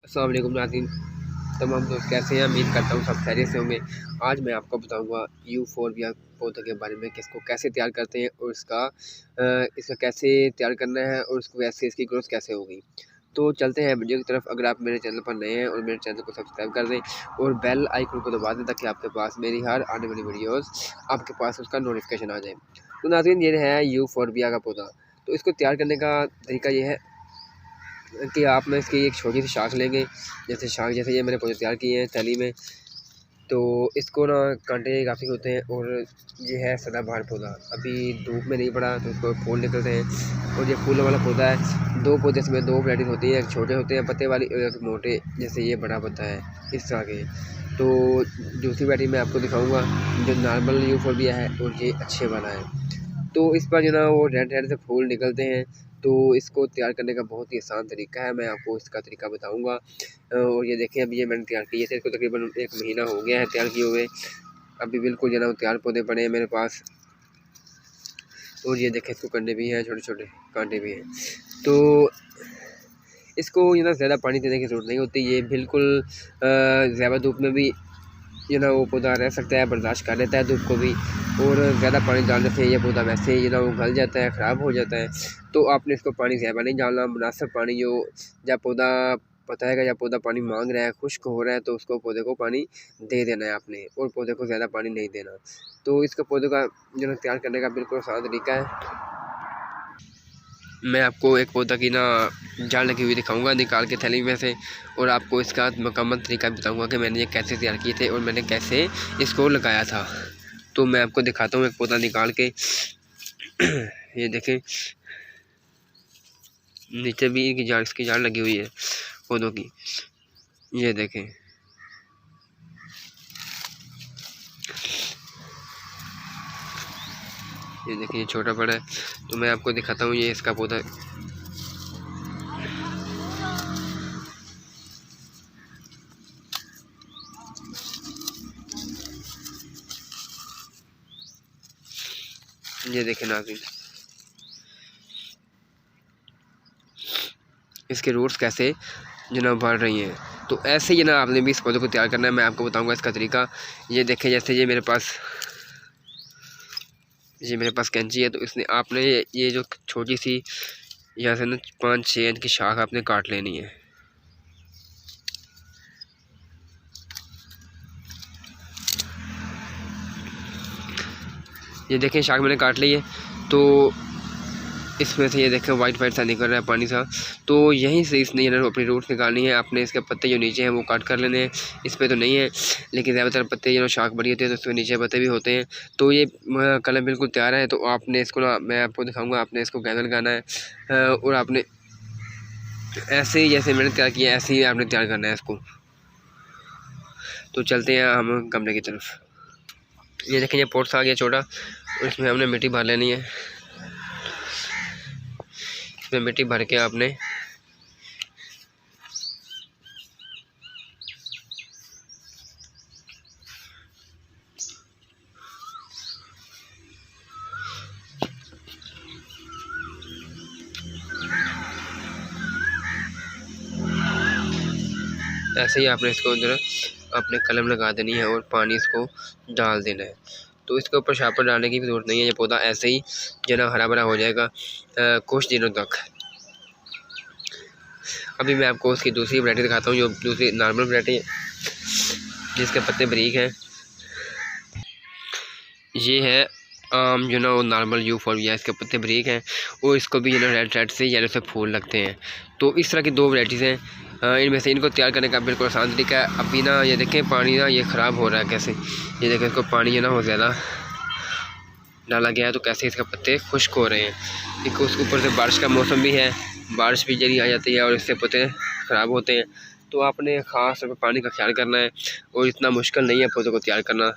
अस्सलाम वालेकुम नाज़रीन, तमाम दोस्त कैसे हैं। उम्मीद करता हूँ सब खैरियत से होंगे। आज मैं आपको बताऊंगा यूफोरबिया पौधे के बारे में कि इसको कैसे तैयार करते हैं और इसका कैसे तैयार करना है और उसको कैसे इसकी ग्रोथ कैसे होगी। तो चलते हैं वीडियो की तरफ। अगर आप मेरे चैनल पर नए हैं और मेरे चैनल को सब्सक्राइब कर दें और बेल आइकन को दबा दें ताकि आपके पास मेरी हर आने वाली वीडियोस आपके पास उसका नोटिफिकेशन आ जाए। तो नाज़रीन, ये है यूफोरबिया का पौधा। तो इसको तैयार करने का तरीका ये है कि आप ना इसकी एक छोटी सी शाख लेंगे, जैसे ये मैंने पौधे तैयार किए हैं थैली में। तो इसको ना कांटे काफ़ी होते हैं और ये है सदाबहार पौधा। अभी धूप में नहीं पड़ा तो इसको फूल निकलते हैं और ये फूलों वाला पौधा है। दो पौधे इसमें दो वैराइटीज होती हैं, एक छोटे होते हैं पत्ते वाली और एक मोटे जैसे ये बड़ा पत्ता है इस तरह के। तो दूसरी वैराइटी मैं आपको दिखाऊंगा जो नॉर्मल यूफोरबिया है और ये अच्छे वाला है। तो इस पर जो ना वो रेड रेड से फूल निकलते हैं। तो इसको तैयार करने का बहुत ही आसान तरीका है, मैं आपको इसका तरीका बताऊंगा। और ये देखें, अभी ये मैंने तैयार किए थे, इसको तकरीबन 1 महीना हो गया है तैयार किए हुए। अभी बिल्कुल जो ना तैयार पौधे पड़े हैं मेरे पास। और ये देखें, इसको कंडे भी हैं, छोटे छोटे कांटे भी हैं। तो इसको जो ना ज़्यादा पानी देने की ज़रूरत नहीं होती। ये बिल्कुल ज़्यादा धूप में भी जो ना वो पौधा रह सकता है, बर्दाश्त कर लेता है धूप को भी। और ज़्यादा पानी डालने से ये पौधा वैसे ही जो ना वो गल जाता है, ख़राब हो जाता है। तो आपने इसको पानी ज़्यादा नहीं डालना, मुनासिब पानी जो जब पौधा बताएगा या पौधा पानी मांग रहा है, खुश्क हो रहा है, तो उसको पौधे को पानी दे देना है आपने, और पौधे को ज़्यादा पानी नहीं देना। तो इसका पौधे का जो ना तैयार करने का बिल्कुल आसान तरीका है। मैं आपको एक पौधा की ना जड़ लगी हुई दिखाऊंगा निकाल के थैली में से, और आपको इसका मुकम्मल तरीका बताऊंगा कि मैंने ये कैसे तैयार किए थे और मैंने कैसे इसको लगाया था। तो मैं आपको दिखाता हूँ एक पौधा निकाल के। ये देखें, नीचे भी इसकी जड़ लगी हुई है पौधों की। ये देखें, ये देखिए छोटा बड़ा है। तो मैं आपको दिखाता हूँ ये इसका पौधा। ये देखें नाज़रीन, इसके रूट्स कैसे जो बढ़ रही हैं। तो ऐसे ही ना आपने भी इस पौधे को तैयार करना है। मैं आपको बताऊंगा इसका तरीका। ये देखें, जैसे ये मेरे पास कैंची है। तो इसने आपने ये जो छोटी सी यहाँ से ना 5-6 इंच की शाख आपने काट लेनी है। ये देखें, शाख मैंने काट ली है। तो इसमें से ये देखें वाइट सा निकल रहा है पानी सा। तो यहीं से इसने अपनी रूट्स निकालनी है। आपने इसके पत्ते जो नीचे हैं वो काट कर लेने हैं। इस पर तो नहीं है, लेकिन ज़्यादातर पत्ते जो शाख बड़ी होती है तो उसमें नीचे पत्ते भी होते हैं। तो ये कलम बिल्कुल तैयार है। तो आपने इसको ना, मैं आपको दिखाऊँगा, आपने इसको कैसे लगाना है। और आपने ऐसे ही जैसे मैंने तैयार किया ऐसे ही आपने तैयार करना है इसको। तो चलते हैं हम गमले की तरफ। ये देखें, ये पोट्स आ गया छोटा, और इसमें हमने मिट्टी भर लेनी है। इसमें मिट्टी भर के आपने ऐसे ही आपने इसको उधर अपने कलम लगा देनी है और पानी इसको डाल देना है। तो इसके ऊपर शापर डालने की भी ज़रूरत नहीं है। ये पौधा ऐसे ही जो ना हरा भरा हो जाएगा कुछ दिनों तक। अभी मैं आपको उसकी दूसरी वैरायटी दिखाता हूँ, जो दूसरी नॉर्मल वैरायटी है जिसके पत्ते बारीक हैं। ये है आम जो ना वो नॉर्मल यूफोरबिया, इसके पत्ते बारीक हैं और इसको भी जो ना रेड रेड से येलो से फूल लगते हैं। तो इस तरह की 2 वैराइटीज़ हैं। इनमें से इनको तैयार करने का बिल्कुल आसान तरीका है। अभी ना ये देखें, पानी ना ये ख़राब हो रहा है कैसे। ये देखें, इसको पानी जो ना वो ज़्यादा डाला गया है तो कैसे इसके पत्ते खुश्क हो रहे हैं। एक उसके ऊपर से बारिश का मौसम भी है, बारिश भी जल्दी आ जाती है और इससे पत्ते ख़राब होते हैं। तो आपने ख़ास तौर पर पानी का ख्याल करना है। और इतना मुश्किल नहीं है पौधों को तैयार करना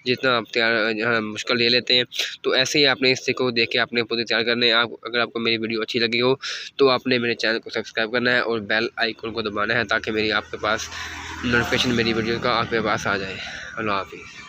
जितना आप तैयार मुश्किल ले लेते हैं। तो ऐसे ही आपने इससे को देख के अपने पौधे तैयार करने हैं। आप अगर आपको मेरी वीडियो अच्छी लगी हो तो आपने मेरे चैनल को सब्सक्राइब करना है और बेल आइकन को दबाना है ताकि मेरी आपके पास नोटिफिकेशन मेरी वीडियो का आपके पास आ जाए। अल्लाह हाफिज़।